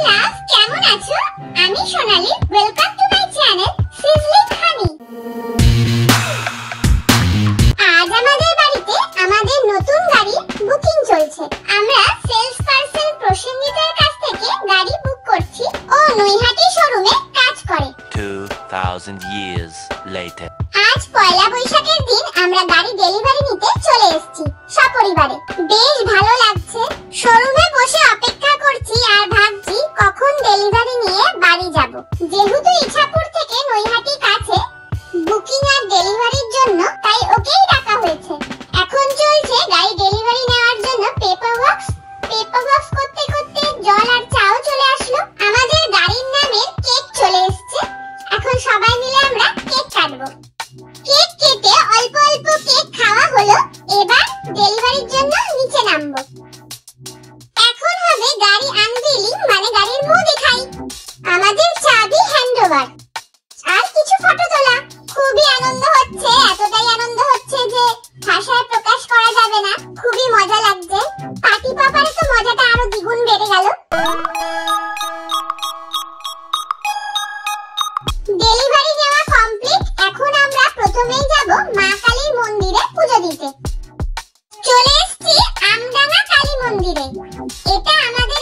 লাভ, কেমন আছো? আমি Sonali. Welcome to my channel sizzling honey. আজ আমাদের বাড়িতে আমাদের নতুন গাড়ি বুকিং চলছে। আমরা সেলস পারসন প্রসেনজিতের কাছ থেকে গাড়ি বুক করছি। ও নৈহাটি শোরুমে কাজ করে। 2000 years later. আজ পয়লা বৈশাখের দিন আমরা গাড়ি ডেলিভারি নিতে চলে এসেছি সপরিবারে। বেশ ভালো লাগছে। শোরুমে বসে অপেক্ষা করছি আর ভাবছি কখন ডেলিভারি নিয়ে বাড়ি যাব। যেহেতু ইছাপুর থেকে নৈহাটি কাছে, বুকিং আর ডেলিভারির জন্য তাই ওকেই ডাকা হয়েছে। এখন চলছে গাড়ি ডেলিভারি নেওয়ার জন্য পেপার ওয়ার্কস করতে করতে জল আর চাও চলে আসলো। আমাদের গাড়ির নামের কেক চলে এসেছে। এখন সবাই মিলে আমরা কেক কাটবো। কেক কেটে অল্প অল্প কেক খাওয়া হলো। এবার ডেলিভারির জন্য নিচে নামবো। এখন হবে গাড়ি আনভিলিং, মানে গাড়ির মুখ দেখাই। আমাদের চাবি হ্যান্ডওভার আর কিছু ফটো তোলা। খুবই আনন্দ হচ্ছে, এতটাই আনন্দ হচ্ছে যে ভাষায় প্রকাশ করা যাবে না। খুবই মজা লাগছে। পার্টি পাপারে তো মজাটা আরো দ্বিগুণ বেড়ে গেল। ডেলিভারি নেওয়া কমপ্লিট। এখন আমরা প্রথমেই যাব মা কালীর মন্দিরে পূজা দিতে। চলে এসেছি আমডাঙ্গা কালী মন্দিরে। এটা আমাদের